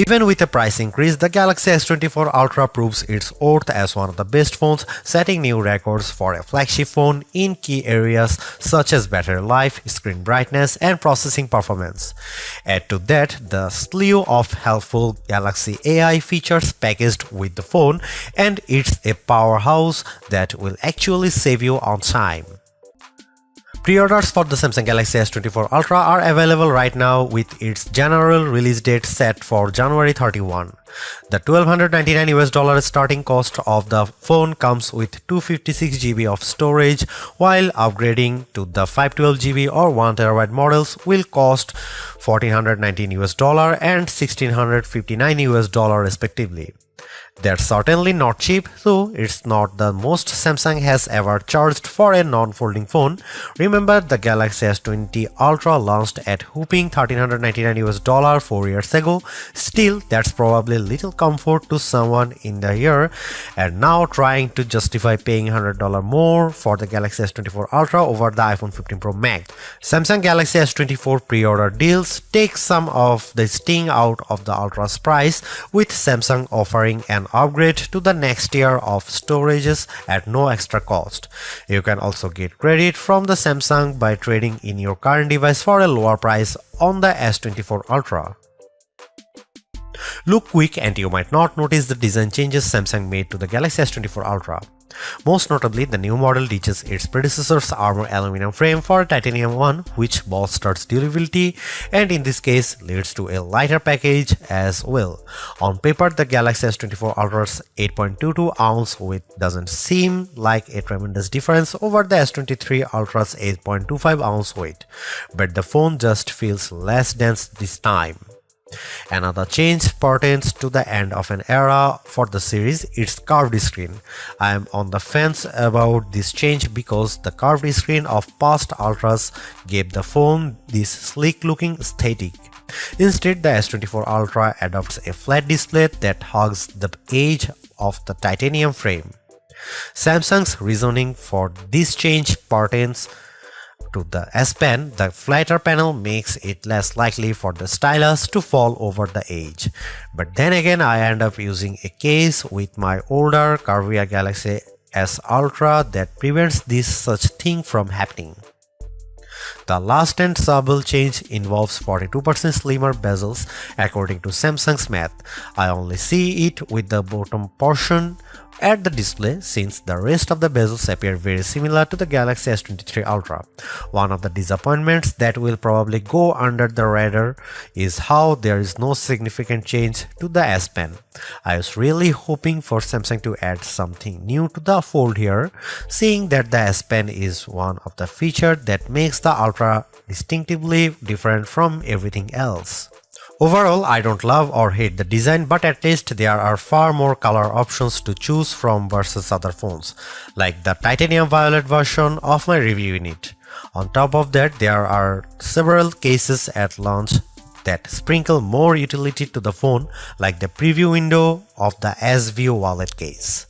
Even with a price increase, the Galaxy S24 Ultra proves its worth as one of the best phones, setting new records for a flagship phone in key areas such as battery life, screen brightness, and processing performance. Add to that the slew of helpful Galaxy AI features packaged with the phone, and it's a powerhouse that will actually save you on time. Pre-orders for the Samsung Galaxy S24 Ultra are available right now with its general release date set for January 31. The $1,299 starting cost of the phone comes with 256GB of storage, while upgrading to the 512GB or 1TB models will cost $1,419 and $1,659 respectively. That's certainly not cheap, though it's not the most Samsung has ever charged for a non-folding phone. Remember, the Galaxy S20 Ultra launched at whopping $1,399 4 years ago. Still, that's probably little comfort to someone in the year, and now trying to justify paying $100 more for the Galaxy S24 Ultra over the iPhone 15 Pro Max. Samsung Galaxy S24 pre-order deals take some of the sting out of the Ultra's price, with Samsung offering an upgrade to the next tier of storages at no extra cost. You can also get credit from the Samsung by trading in your current device for a lower price on the S24 Ultra. Look quick and you might not notice the design changes Samsung made to the Galaxy S24 Ultra. Most notably, the new model ditches its predecessor's armor aluminum frame for a titanium one, which bolsters durability and in this case leads to a lighter package as well. On paper, the Galaxy S24 Ultra's 8.22-ounce weight doesn't seem like a tremendous difference over the S23 Ultra's 8.25-ounce weight, but the phone just feels less dense this time. Another change pertains to the end of an era for the series, its curved screen. I am on the fence about this change because the curved screen of past Ultras gave the phone this sleek looking aesthetic. Instead, the S24 Ultra adopts a flat display that hugs the edge of the titanium frame. Samsung's reasoning for this change pertains to the S Pen. The flatter panel makes it less likely for the stylus to fall over the edge. But then again, I end up using a case with my older curvier Galaxy S Ultra that prevents this such thing from happening. The last and subtle change involves 42% slimmer bezels according to Samsung's math. I only see it with the bottom portion at the display, since the rest of the bezels appear very similar to the Galaxy S23 Ultra. One of the disappointments that will probably go under the radar is how there is no significant change to the S Pen. I was really hoping for Samsung to add something new to the fold here, seeing that the S Pen is one of the features that makes the Ultra distinctively different from everything else. Overall, I don't love or hate the design, but at least there are far more color options to choose from versus other phones, like the titanium violet version of my review unit. On top of that, there are several cases at launch that sprinkle more utility to the phone, like the preview window of the S-View wallet case.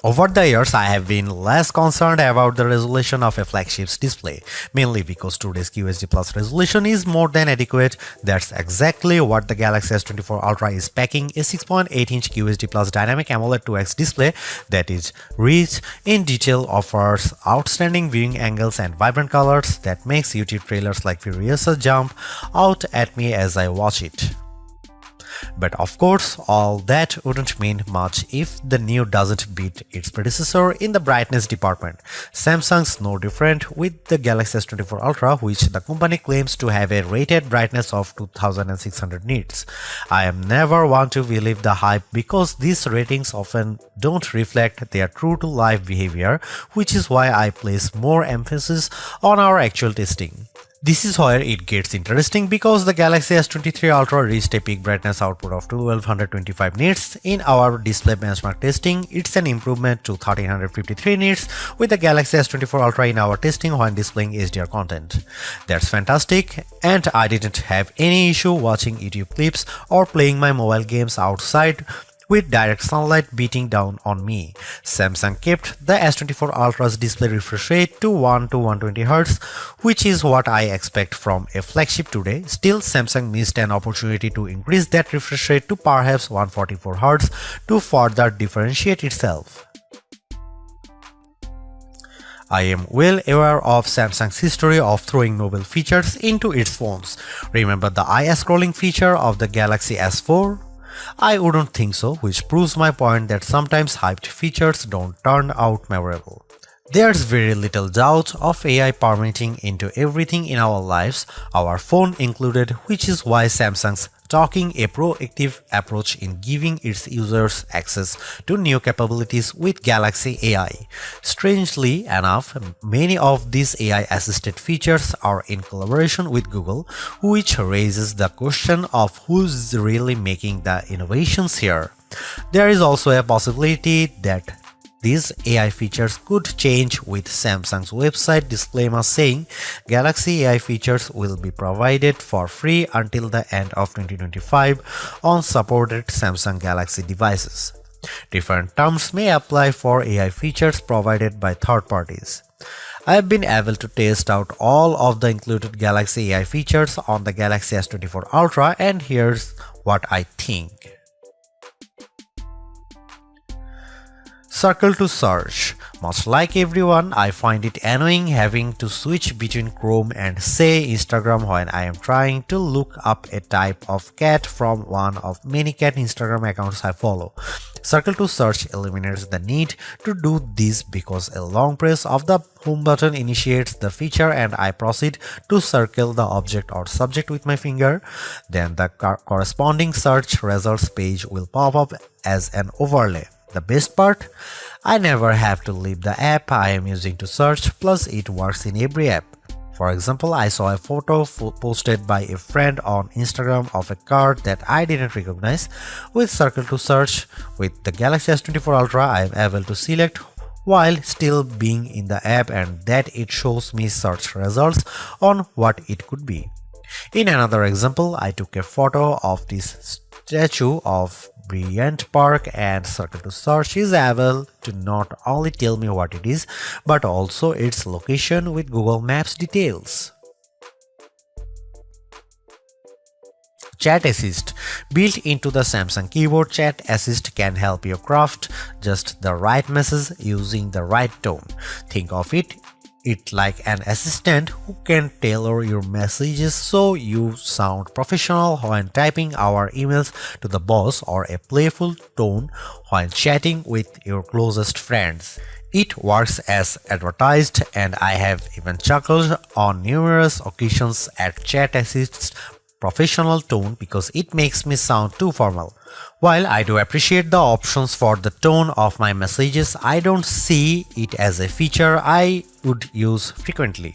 Over the years, I have been less concerned about the resolution of a flagship's display, mainly because today's QHD Plus resolution is more than adequate. That's exactly what the Galaxy S24 Ultra is packing, a 6.8-inch QHD Plus dynamic AMOLED 2X display that is rich in detail, offers outstanding viewing angles and vibrant colors that makes YouTube trailers like Furiosa jump out at me as I watch it. But of course, all that wouldn't mean much if the new doesn't beat its predecessor in the brightness department. Samsung's no different with the Galaxy S24 Ultra, which the company claims to have a rated brightness of 2600 nits. I am never one to believe the hype because these ratings often don't reflect their true-to-life behavior, which is why I place more emphasis on our actual testing. This is where it gets interesting because the Galaxy S23 Ultra reached a peak brightness output of 1225 nits. In our display benchmark testing, it's an improvement to 1353 nits with the Galaxy S24 Ultra in our testing when displaying HDR content. That's fantastic, and I didn't have any issue watching YouTube clips or playing my mobile games outside with direct sunlight beating down on me. Samsung kept the S24 Ultra's display refresh rate to 1 to 120 Hz, which is what I expect from a flagship today. Still, Samsung missed an opportunity to increase that refresh rate to perhaps 144 Hz to further differentiate itself. I am well aware of Samsung's history of throwing novel features into its phones. Remember the eye scrolling feature of the Galaxy S4? I wouldn't think so, which proves my point that sometimes hyped features don't turn out memorable. There's very little doubt of AI permeating into everything in our lives, our phone included, which is why Samsung's taking a proactive approach in giving its users access to new capabilities with Galaxy AI. Strangely enough, many of these AI-assisted features are in collaboration with Google, which raises the question of who's really making the innovations here. There is also a possibility that these AI features could change, with Samsung's website disclaimer saying Galaxy AI features will be provided for free until the end of 2025 on supported Samsung Galaxy devices. Different terms may apply for AI features provided by third parties. I have been able to test out all of the included Galaxy AI features on the Galaxy S24 Ultra, and here's what I think. Circle to search. Much like everyone, I find it annoying having to switch between Chrome and say Instagram when I am trying to look up a type of cat from one of many cat Instagram accounts I follow. Circle to search eliminates the need to do this because a long press of the home button initiates the feature and I proceed to circle the object or subject with my finger. Then the corresponding search results page will pop up as an overlay. The best part? I never have to leave the app I am using to search, plus it works in every app. For example, I saw a photo posted by a friend on Instagram of a car that I didn't recognize. With Circle to Search, with the Galaxy S24 Ultra, I am able to select while still being in the app, and that it shows me search results on what it could be. In another example, I took a photo of this statue of Bryant Park, and Circle to Search is able to not only tell me what it is, but also its location with Google Maps details. Chat Assist. Built into the Samsung keyboard, Chat Assist can help you craft just the right message using the right tone. Think of it like an assistant who can tailor your messages so you sound professional when typing our emails to the boss, or a playful tone when chatting with your closest friends. It works as advertised, and I have even chuckled on numerous occasions at Chat Assist's professional tone because it makes me sound too formal. While I do appreciate the options for the tone of my messages, I don't see it as a feature I would use frequently.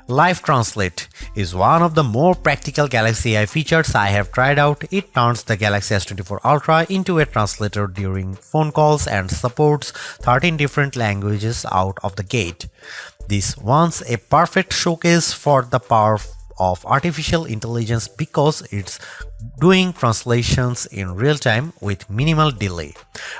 Live Translate is one of the more practical Galaxy AI features I have tried out. It turns the Galaxy S24 Ultra into a translator during phone calls and supports 13 different languages out of the gate. This one's a perfect showcase for the power of artificial intelligence because it's doing translations in real time with minimal delay.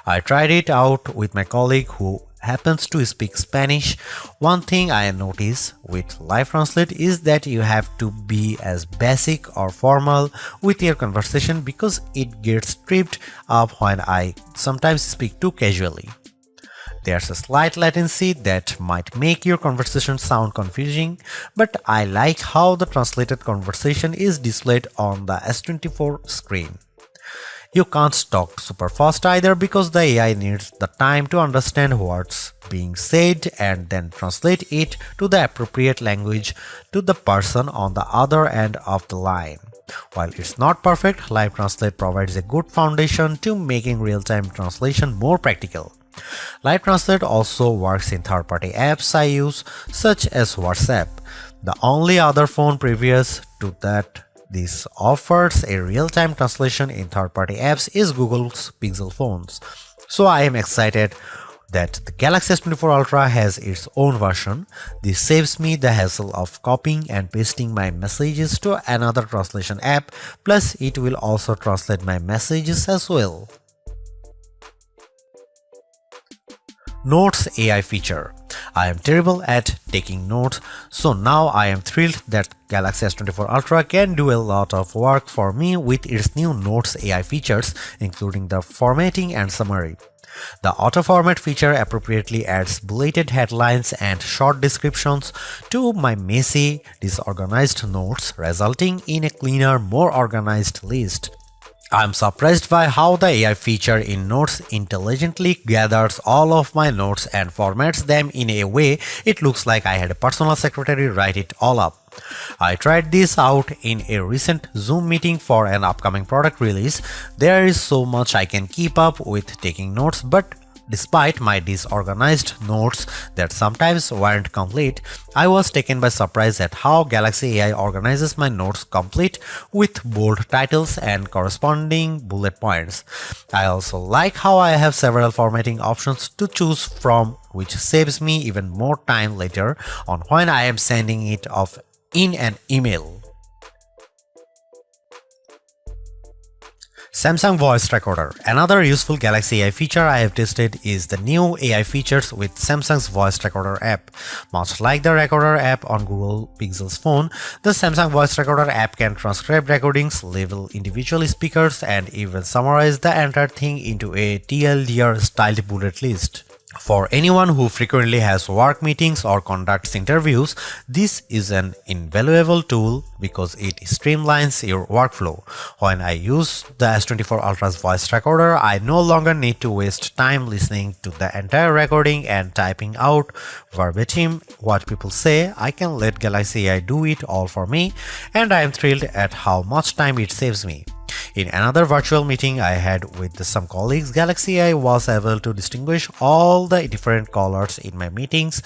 I tried it out with my colleague who happens to speak Spanish. One thing I notice with Live Translate is that you have to be as basic or formal with your conversation because it gets tripped up when I sometimes speak too casually. There's a slight latency that might make your conversation sound confusing, but I like how the translated conversation is displayed on the S24 screen. You can't talk super fast either because the AI needs the time to understand what's being said and then translate it to the appropriate language to the person on the other end of the line. While it's not perfect, Live Translate provides a good foundation to making real-time translation more practical. Live Translate also works in third-party apps I use, such as WhatsApp. The only other phone previous to that this offers a real-time translation in third-party apps is Google's Pixel phones. So I am excited that the Galaxy S24 Ultra has its own version. This saves me the hassle of copying and pasting my messages to another translation app, plus it will also translate my messages as well. Notes AI feature. I am terrible at taking notes, so now I am thrilled that Galaxy S24 Ultra can do a lot of work for me with its new Notes AI features, including the formatting and summary. The auto-format feature appropriately adds bulleted headlines and short descriptions to my messy, disorganized notes, resulting in a cleaner, more organized list. I'm surprised by how the AI feature in Notes intelligently gathers all of my notes and formats them in a way it looks like I had a personal secretary write it all up. I tried this out in a recent Zoom meeting for an upcoming product release. There is so much I can keep up with taking notes, but despite my disorganized notes that sometimes weren't complete, I was taken by surprise at how Galaxy AI organizes my notes complete with bold titles and corresponding bullet points. I also like how I have several formatting options to choose from, which saves me even more time later on when I am sending it off in an email. Samsung Voice Recorder. Another useful Galaxy AI feature I have tested is the new AI features with Samsung's Voice Recorder app. Much like the Recorder app on Google Pixel's phone, the Samsung Voice Recorder app can transcribe recordings, label individual speakers, and even summarize the entire thing into a TLDR-styled bullet list. For anyone who frequently has work meetings or conducts interviews, this is an invaluable tool because it streamlines your workflow. When I use the S24 Ultra's voice recorder, I no longer need to waste time listening to the entire recording and typing out verbatim what people say. I can let Galaxy AI do it all for me, and I am thrilled at how much time it saves me. In another virtual meeting I had with some colleagues, Galaxy AI was able to distinguish all the different colors in my meetings,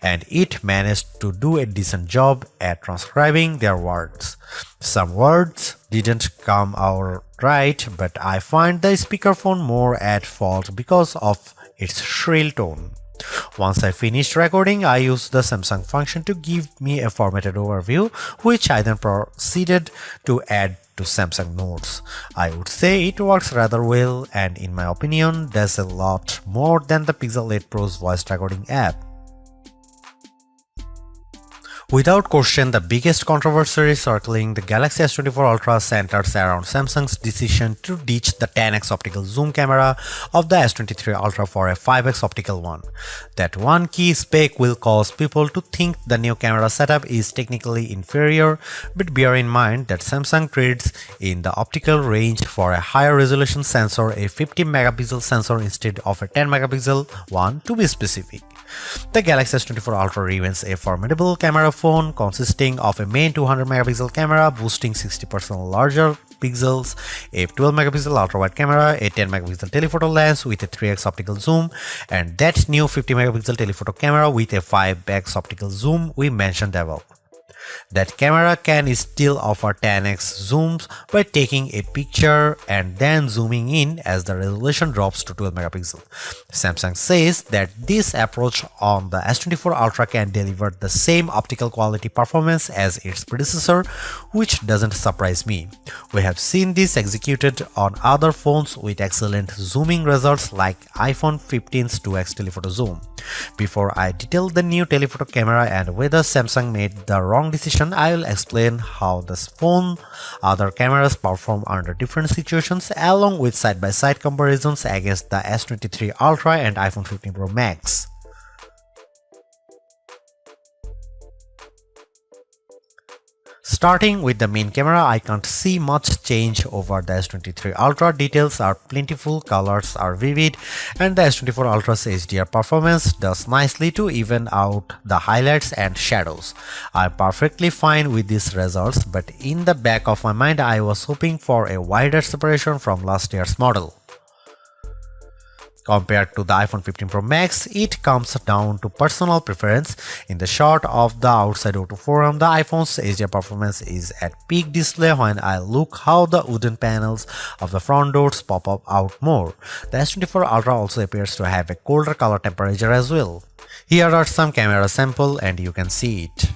and it managed to do a decent job at transcribing their words. Some words didn't come out right, but I find the speakerphone more at fault because of its shrill tone. Once I finished recording, I used the Samsung function to give me a formatted overview, which I then proceeded to add to Samsung Notes. I would say it works rather well, and in my opinion, does a lot more than the Pixel 8 Pro's voice recording app. Without question, the biggest controversy circling the Galaxy S24 Ultra centers around Samsung's decision to ditch the 10x optical zoom camera of the S23 Ultra for a 5x optical one. That one key spec will cause people to think the new camera setup is technically inferior, but bear in mind that Samsung trades in the optical range for a higher resolution sensor, a 50 megapixel sensor instead of a 10 megapixel one to be specific. The Galaxy S24 Ultra remains a formidable camera phone consisting of a main 200 megapixel camera boasting 60% larger pixels, a 12 megapixel ultra-wide camera, a 10 megapixel telephoto lens with a 3x optical zoom, and that new 50 megapixel telephoto camera with a 5x optical zoom we mentioned above. That camera can still offer 10x zooms by taking a picture and then zooming in as the resolution drops to 12 megapixels. Samsung says that this approach on the S24 Ultra can deliver the same optical quality performance as its predecessor, which doesn't surprise me. We have seen this executed on other phones with excellent zooming results like iPhone 15's 2x telephoto zoom. Before I detail the new telephoto camera and whether Samsung made the wrong decision, I will explain how this phone other cameras perform under different situations along with side-by-side comparisons against the S23 Ultra and iPhone 15 Pro Max. Starting with the main camera, I can't see much change over the S23 Ultra. Details are plentiful, colors are vivid, and the S24 Ultra's HDR performance does nicely to even out the highlights and shadows. I'm perfectly fine with these results, but in the back of my mind I was hoping for a wider separation from last year's model. Compared to the iPhone 15 Pro Max, it comes down to personal preference. In the shot of the outside auto forum, the iPhone's HDR performance is at peak display. When I look how the wooden panels of the front doors pop up out more. The S24 Ultra also appears to have a colder color temperature as well. Here are some camera samples and you can see it.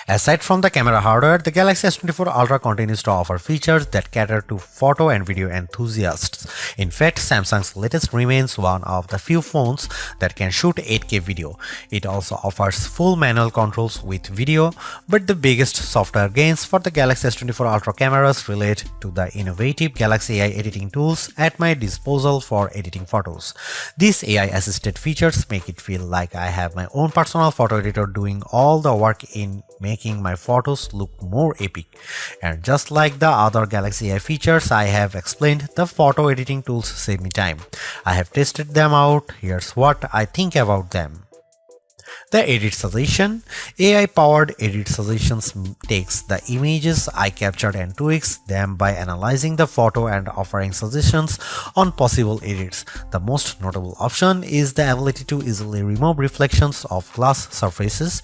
Aside from the camera hardware, the Galaxy S24 Ultra continues to offer features that cater to photo and video enthusiasts. In fact, Samsung's latest remains one of the few phones that can shoot 8K video. It also offers full manual controls with video, but the biggest software gains for the Galaxy S24 Ultra cameras relate to the innovative Galaxy AI editing tools at my disposal for editing photos. These AI-assisted features make it feel like I have my own personal photo editor doing all the work in making my photos look more epic. And just like the other Galaxy AI features I have explained, the photo editing tools save me time. I have tested them out. Here's what I think about them. The Edit Suggestion. AI-powered Edit Suggestions takes the images I captured and tweaks them by analyzing the photo and offering suggestions on possible edits. The most notable option is the ability to easily remove reflections of glass surfaces,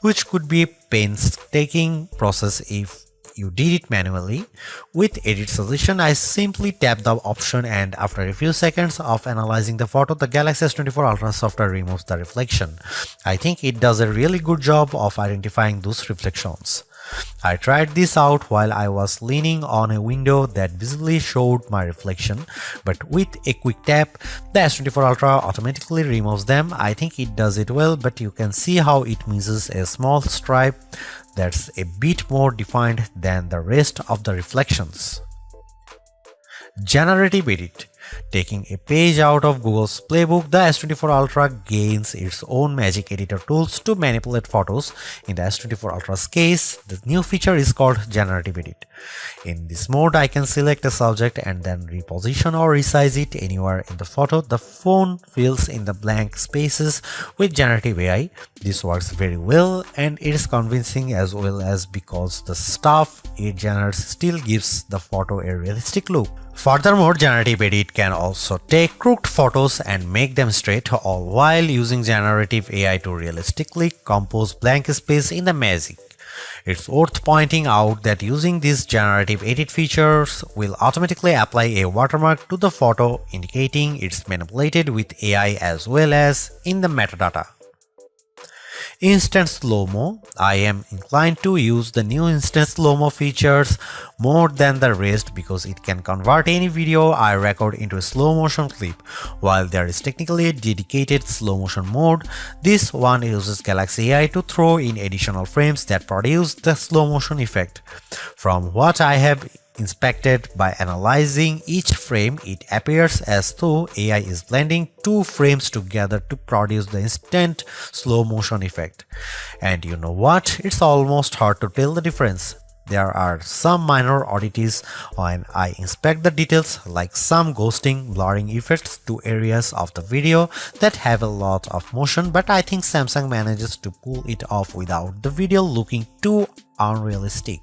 which could be a painstaking process if you did it manually. With Edit Suggestion, I simply tap the option and after a few seconds of analyzing the photo, the Galaxy S24 Ultra software removes the reflection. I think it does a really good job of identifying those reflections. I tried this out while I was leaning on a window that visibly showed my reflection, but with a quick tap, the S24 Ultra automatically removes them. I think it does it well, but you can see how it misses a small stripe that's a bit more defined than the rest of the reflections. Generative Edit. Taking a page out of Google's playbook, the S24 Ultra gains its own magic editor tools to manipulate photos. In the S24 Ultra's case, the new feature is called Generative Edit. In this mode, I can select a subject and then reposition or resize it anywhere in the photo. The phone fills in the blank spaces with generative AI. This works very well and it is convincing as well as because the stuff it generates still gives the photo a realistic look. Furthermore, Generative Edit can also take crooked photos and make them straight, all while using generative AI to realistically compose blank space in the magic. It's worth pointing out that using these generative edit features will automatically apply a watermark to the photo, indicating it's manipulated with AI as well as in the metadata. Instant Slow-mo. I am inclined to use the new Instant Slow-mo features more than the rest because it can convert any video I record into a slow motion clip. While there is technically a dedicated slow motion mode, this one uses Galaxy AI to throw in additional frames that produce the slow motion effect. From what I have inspected by analyzing each frame, it appears as though AI is blending two frames together to produce the instant slow motion effect. And you know what? It's almost hard to tell the difference. there are some minor oddities when I inspect the details, like some ghosting, blurring effects to areas of the video that have a lot of motion, but I think Samsung manages to pull it off without the video looking too unrealistic.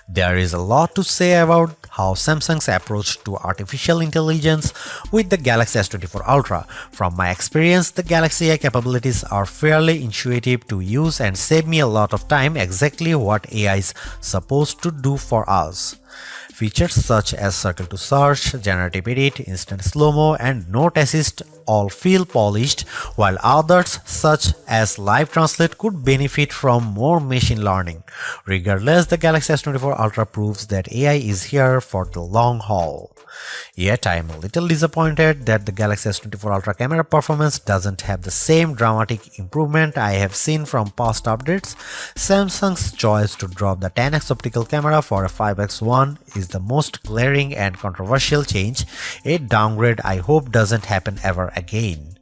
There is a lot to say about how Samsung's approach to artificial intelligence with the Galaxy S24 Ultra. From my experience, the Galaxy AI capabilities are fairly intuitive to use and save me a lot of time, exactly what AI is supposed to do for us. Features such as circle to search, generative edit, instant slow-mo, and note assist all feel polished, while others such as live translate could benefit from more machine learning. Regardless, the Galaxy S24 Ultra proves that AI is here for the long haul. Yet I am a little disappointed that the Galaxy S24 Ultra camera performance doesn't have the same dramatic improvement I have seen from past updates. Samsung's choice to drop the 10x optical camera for a 5x one is the most glaring and controversial change, a downgrade I hope doesn't happen ever again.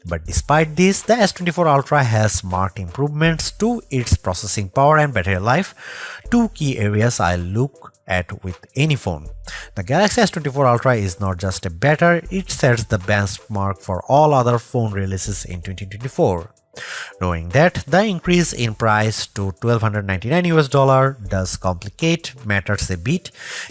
But despite this, the S24 Ultra has marked improvements to its processing power and battery life, two key areas I look at with any phone. The Galaxy S24 Ultra is not just a better, it sets the benchmark for all other phone releases in 2024. Knowing that the increase in price to $1,299 does complicate matters a bit,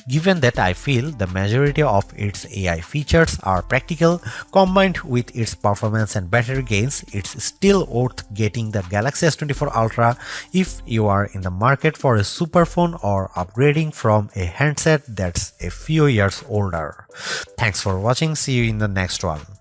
given that I feel the majority of its AI features are practical, combined with its performance and battery gains, it's still worth getting the Galaxy S24 Ultra if you are in the market for a super phone or upgrading from a handset that's a few years older. Thanks for watching, see you in the next one.